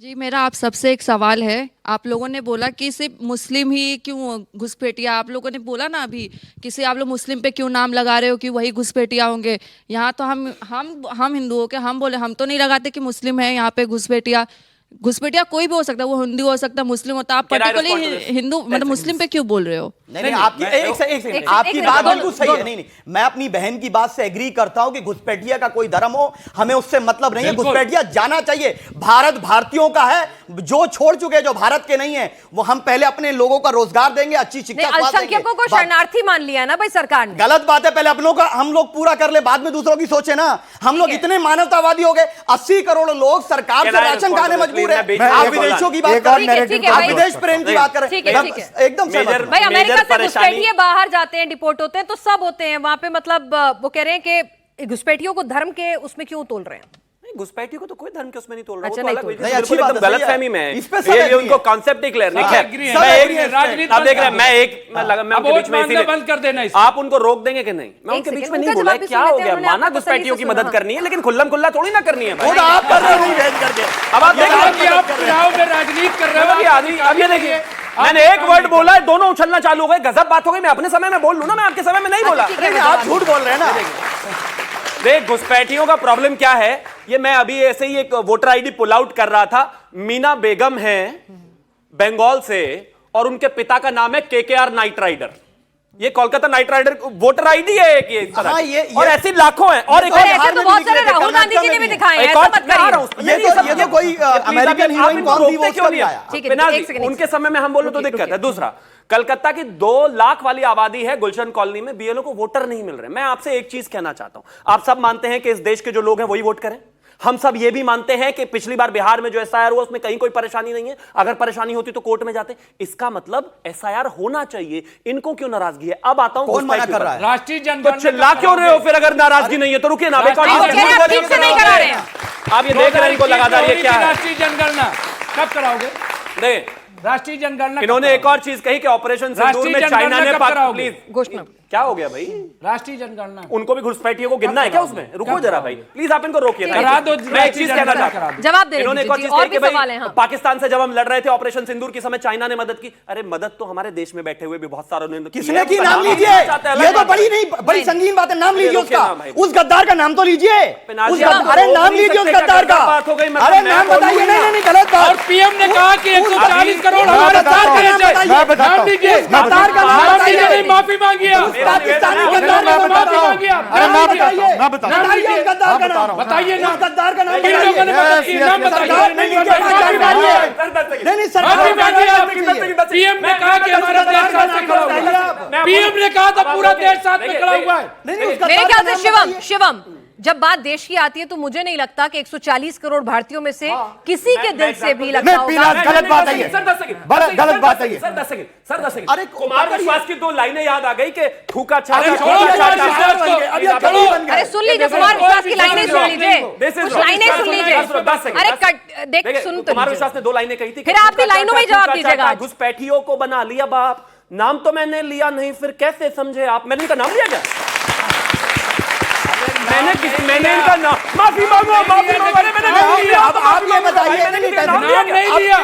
जी, मेरा आप सबसे एक सवाल है। आप लोगों ने बोला कि सिर्फ मुस्लिम ही क्यों घुसपैठिया, आप लोगों ने बोला ना अभी किसी आप लोग मुस्लिम पे क्यों नाम लगा रहे हो कि वही घुसपैठिया होंगे। यहाँ तो हम हिंदुओं के हम बोले हम तो नहीं लगाते कि मुस्लिम है यहाँ पे घुसपैठिया। घुसपैठिया कोई भी हो सकता है, वो हिंदू हो सकता है, मुस्लिम होता है। आप पर्टिकुलरली हिंदू मतलब मुस्लिम पे क्यों बोल रहे हो? नहीं, आपकी एक सेकंड, आपकी बात बिल्कुल सही है। नहीं, मैं अपनी बहन की बात से एग्री करता हूं कि घुसपैठिया का कोई धर्म हो, हमें उससे मतलब नहीं है। घुसपैठिया जाना चाहिए, भारत भारतीयों का है। जो छोड़ चुके, जो भारत के नहीं है, वो हम पहले अपने लोगों का रोजगार देंगे, अच्छी शिक्षा देंगे। अल्पसंख्यकों को शरणार्थी मान लिया ना भाई सरकार ने। गलत बात है, पहले अपनों का हम लोग पूरा कर ले, बाद में दूसरों की सोचे ना। हम लोग इतने मानवतावादी हो गए, 80 करोड़ लोग सरकार से राशन खाने मजबूर है। आप विदेशों की बात कर रहे हैं, आप विदेश प्रेम की बात कर रहे हैं, एकदम भाई अमेरिका से घुसपैठिए बाहर जाते हैं, डिपोर्ट होते हैं तो सब होते हैं वहां पे। मतलब वो कह रहे हैं कि घुसपैठियों को धर्म के उसमें क्यों तोल रहे हैं? घुसपैठियों को तो कोई धर्म के उसमें नहीं तोल रहा। अच्छा, वो तो नहीं अलग बिल्कुल एकदम गलतफहमी में है। ये उनको कांसेप्ट ही क्लियर नहीं है। आप देख रहे हैं, मैं उनके बीच में इसीलिए बंद कर देना। आप उनको रोक देंगे कि नहीं? मैं उनके बीच में नहीं बोला। क्या हो गया? माना घुसपैठियों की मदद करनी है, लेकिन खुल्लम खुल्ला थोड़ी ना करनी है भाई। आप कर रहे हो अब आप देखिए, आप चुनाव में राजनीति कर रहे हो आदमी। अब ये देखिए, मैंने एक वर्ड बोला है, दोनों उछलना चालू हो गए। गजब बात हो गई। मैं अपने समय में बोल लूं ना, मैं आपके समय में नहीं बोला। आप झूठ बोल रहे हैं ना। देख, घुसपैठियों का प्रॉब्लम क्या है, ये मैं अभी ऐसे ही एक वोटर आईडी पुल आउट कर रहा था। मीना बेगम है बंगाल से और उनके पिता का नाम है केकेआर नाइट राइडर। ये Kolkata knight rider voter ID है एक, ये और ऐसी लाखों हैं। और ऐसे तो बहुत सारे राहुल गांधी जी ने भी दिखाए हैं, ऐसा मत करिए। ये तो कोई अमेरिकन हीरोइन कौन थी, वो क्यों नहीं आया? उनके समय में हम बोलो तो दिक्कत है। दूसरा, कलकत्ता की 2 लाख वाली आबादी है गुलशन कॉलोनी में, बीएलओ को वोटर नहीं मिल रहे। मैं आपसे एक चीज कहना चाहता हूं, आप सब मानते हैं कि इस देश के जो लोग हैं वही वोट करें। हम सब ये भी मानते हैं कि पिछली बार बिहार में जो एसआईआर हुआ उसमें कहीं कोई परेशानी नहीं है। अगर परेशानी होती तो कोर्ट में जाते। इसका मतलब एसआईआर होना चाहिए। इनको क्यों नाराजगी है? अब आता हूं, कौन मना कर रहा है? राष्ट्रीय तो जनगणना चिल्ला क्यों रहे हो फिर? अगर नाराजगी नहीं है तो रुकिए ना। ठीक से नहीं करा रहे हैं आप ये देख रहे हैं इनको लगातार ये क्या है? राष्ट्रीय जनगणना कब कराओगे? नहीं, राष्ट्रीय जनगणना इन्होंने एक और चीज कही कि ऑपरेशन सिंदूर में चाइना ने प्लीज घोषणा क्या हो गया भाई? राष्ट्रीय जनगणना उनको भी घुसपैठियों को गिनना है क्या उसमें? रुको जरा भाई, प्लीज आप इनको रोकिए। करा दो। मैं एक चीज कहना चाहता हूं, जवाब दे इन्होंने एक और चीज कही कि भाई पाकिस्तान से जब हम लड़ रहे थे ऑपरेशन सिंदूर के समय चाइना ने मदद की। अरे मदद तो हमारे देश में बैठे हुए भी बहुत सारों ने किसने की? नाम लीजिए। ये तो बड़ी संगीन बात है। नाम लीजिए उसका, उस गद्दार का नाम तो लीजिए। अरे नाम लीजिए उस गद्दार का। अरे नाम बताइए। नहीं, गलत बात। और पीएम ने कहा कि 140 करोड़ हमारे नाम लीजिए। गद्दार का नाम बताइए। माफी मांगी पाकिस्तानी गद्दार का नाम बताइए। अरे नाम बताइए, नाम बताइए उस गद्दार का नाम बताइए ना। गद्दार का नाम किन लोगों ने मदद की? नाम बताइए। नहीं सर, माफी मांगी आपकी। पीएम ने कहा कि हमारा देश साथ में खड़ा हुआ है। पीएम ने कहा था पूरा देश साथ में खड़ा हुआ है। मेरे ख्याल से शिवम, जब बात देश की आती है तो मुझे नहीं लगता कि 140 करोड़ भारतीयों में से किसी के दिल से भी लगता होगा। गलत बात है ये, गलत बात है ये। Sir 10 second. अरे कुमार विश्वास की 2 लाइनें याद आ गई कि थूका छाता। अरे सुन लीजिए, कुमार विश्वास की लाइनें सुन लीजिए, कुछ लाइनें सुन लीजिए। अरे देख, सुन तो कुमार विश्वास ने 2 लाइनें कही थी, फिर आपकी लाइनों में जवाब दीजिएगा। घुसपैठियों को बना लिया बाप, नाम तो मैंने लिया नहीं, फिर कैसे समझे आप? मैंने इनका नाम लिया क्या? मैंने इनका नाम, माफी मांगो। मैंने नाम लिया। अब आप ये बताइए। नाम नहीं लिया,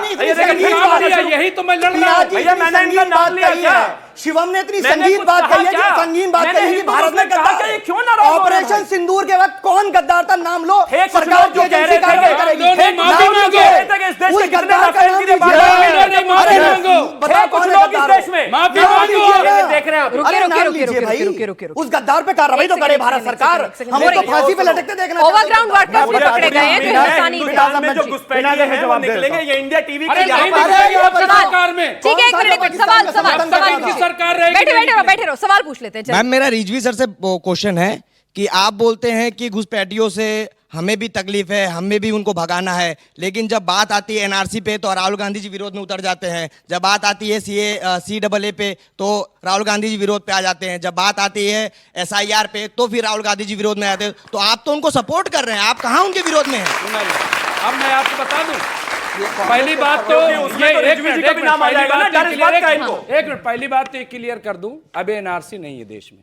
यही तो मैं लड़ रहा हूं। भैया मैंने इनका नाम लिया क्या? शिवम ने इतनी संगीन बात कही है, संगीन बात कही कि भारत में गद्दार क्यों ना रहो? ऑपरेशन सिंदूर के वक्त कौन गद्दार था? नाम लो, सरकार जो कह रहे थे माफी मांगो। उस गद्दार का नाम लीजिए। माफी मांगो। बताओ कौन लोग इस देश में माफी मांगो। देख रहे हैं आप। अरे नाम लीजिए भाई। उस गद्दार पे कार्रवाई तो करे भारत सरकार। हमें तो फांसी पे लटकते देखना। ओवरग्राउंड वर्कर्स भी पकड़े गए हैं जो हिंदुस्तानी थे। जो घुसपैठिए हैं वो निकलेंगे। ये इंडिया टीवी के सरकार में। ठीक है, एक मिनट, सवाल की सरकार रहेगी। बैठे रहो, सवाल पूछ लेते हैं। मैम, मेरा रिजवी सर से क्वेश्चन है कि आप बोलते हैं कि घुसपैठियों से हमें भी तकलीफ है, हमें भी उनको भगाना है, लेकिन जब बात आती है एनआरसी पे तो राहुल गांधी जी विरोध में उतर जाते हैं। जब बात आती है CAA पे तो राहुल गांधी जी विरोध पे आ जाते हैं। जब बात आती है SIR पे तो फिर राहुल गांधी जी विरोध में आते हैं। तो आप तो उनको सपोर्ट कर रहे हैं, आप कहाँ उनके विरोध में हैं? अब मैं आपको बता दूं, पहली बात तो एक मिनट, पहली बात तो क्लियर कर दूं, अब एनआरसी नहीं है देश में।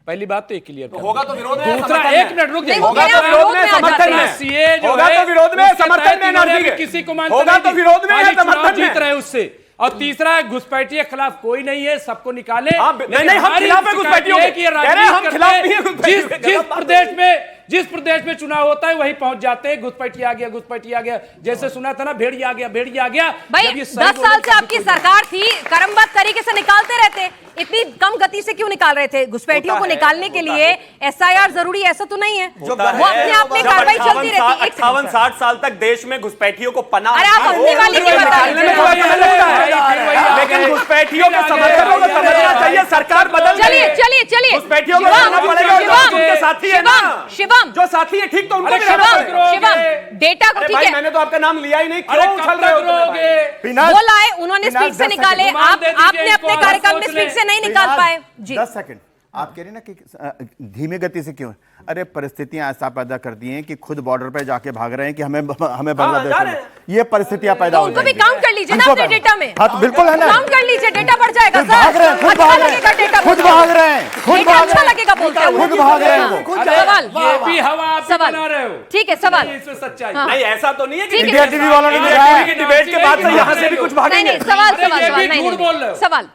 पहली बात तो एक क्लियर कर होगा तो विरोध में, दूसरा समर्थन एक में। मिनट रुक नहीं, जाइए। वो होगा कह तो रहे हैं विरोध में, आप समर्थन में। सीए जो होगा है, तो विरोध में, उसके समर्थन तहत में इन्होंने एनआरसी भी के। किसी को मानते होगा नहीं तो थी। विरोध में, खाली समर्थन चुनाव में। जीत रहे उससे। और तीसरा है घुसपैठिए के खिलाफ कोई नहीं है, सबको निकाले। हाँ, नहीं, हम हमारी खिलाफ है शिकायत घुसपैठियों ये है के। कि ये कह रहे हैं हम राजनीति खिलाफ करते नहीं है हैं। घुसपैठियों के। जिस प्रदेश में चुनाव होता है वहीं पहुंच जाते हैं, घुसपैठिया आ गया, घुसपैठिया आ गया। जैसे सुना था ना, भेड़िया आ गया, भेड़िया आ गया। भाई जब ये सही 10 बोले साल से तब आपकी भी सरकार थी, क्रमबद्ध तरीके से निकालते रहते, इतनी कम गति से क्यों निकाल रहे थे? घुसपैठियों को निकालने के लिए एसआईआर जरूरी ऐसा तो नहीं है, वो अपने आप में कार्रवाई चलती रहती है। 58-60 साल तक देश में घुसपैठियों को पनाह, अरे आप हंसने वाली की बात निकालने में थोड़ा समय लगता है, लेकिन घुसपैठियों के समर्थकों को समझना चाहिए सरकार बदल गई चलिए है। चलिए चलिए घुसपैठियों को करना पड़ेगा, और उनके साथी है ना, शिवम जो साथी है ठीक, तो उनको भी रहना शिवम, पड़ेगा। शिवम डेटा को अरे ठीक भाई, है मैंने तो आपका नाम लिया ही नहीं, अरे क्यों कब उछल तक रहे हो तुम रहोगे? भाई? वो लाए, उन्होंने स्पीड से निकाले, आपने अपने कार्यक्रम में स्पीड से नहीं निकाल पाए जी। 10 सेकंड आप कह रहे हैं ना कि धीमे गति से क्यों? अरे परिस्थितियां ऐसा पैदा करती हैं कि खुद बॉर्डर पे जाके भाग रहे हैं कि हमें बांग्लादेश जा में रहे हैं। ये परिस्थितियां पैदा तो हो उनको भी जाएंगी। काउंट कर लीजिए ना उनको अपने भी- डेटा में। हाँ तो बिल्कुल है ना, काउंट कर लीजिए, डेटा बढ़ जाएगा खुद भाग रहे हैं, खुद अच्छा भाग रहे लगेगा डेटा हैं, खुद बोलते भाग हुए। रहे हैं, खुद डेटा भाग अच्छा रहे हैं, लगेगा बोलते हुए। खुद भाग रहे हैं वो। अरे, सवाल ये भी हवा आप ही सवाल बना रहे हो। ठीक है, सवाल नहीं, इसमें सच्चाई हाँ। नहीं, ऐसा तो नहीं है कि ठीक है। इंडिया टीवी वालों ने इंडिया दिखाया टीवी की डिबेट के बाद से यहाँ से भी कुछ नहीं भागेंगे। नहीं, सवाल अरे, सवाल ये सवाल भी नहीं झूठ बोल रहे नहीं हो। सवाल।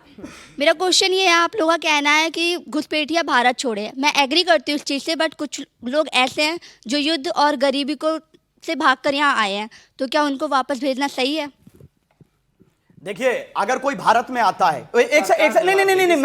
मेरा क्वेश्चन ये है, आप लोगों का कहना है कि घुसपैठिया भारत छोड़े। मैं एग्री करती हूँ इस चीज़ से, बट कुछ लोग ऐसे हैं जो युद्ध और गरीबी को से भागकर यहाँ आए हैं, तो क्या उनको वापस भेजना सही है? देखिए, अगर कोई भारत में आता है, एक से नहीं,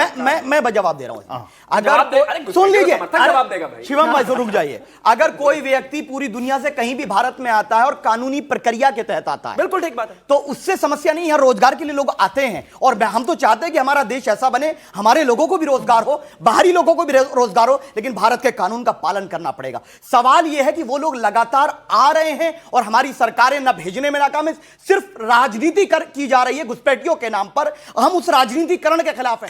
मैं जवाब दे रहा हूं। जवाब दे, अरे अगर सुन लीजिए, समर्थक जवाब देगा भाई। शिवम भाई रुक जाइए। अगर कोई व्यक्ति पूरी दुनिया से कहीं भी भारत में आता है और कानूनी प्रक्रिया के तहत आता है, बिल्कुल ठीक बात है, तो उससे समस्या नहीं है। रोजगार के लिए लोग आते हैं और हम तो चाहते हैं कि हमारा देश ऐसा बने, हमारे लोगों को भी रोजगार हो, बाहरी लोगों को भी रोजगार हो, लेकिन भारत के कानून का पालन करना पड़ेगा। सवाल यह है कि वो लोग लगातार आ रहे हैं और हमारी सरकारें न भेजने में नाकाम है, सिर्फ राजनीति की जा रही है घुसपैठियों के नाम पर। हम उस राजनीतिकरण के खिलाफ हैं।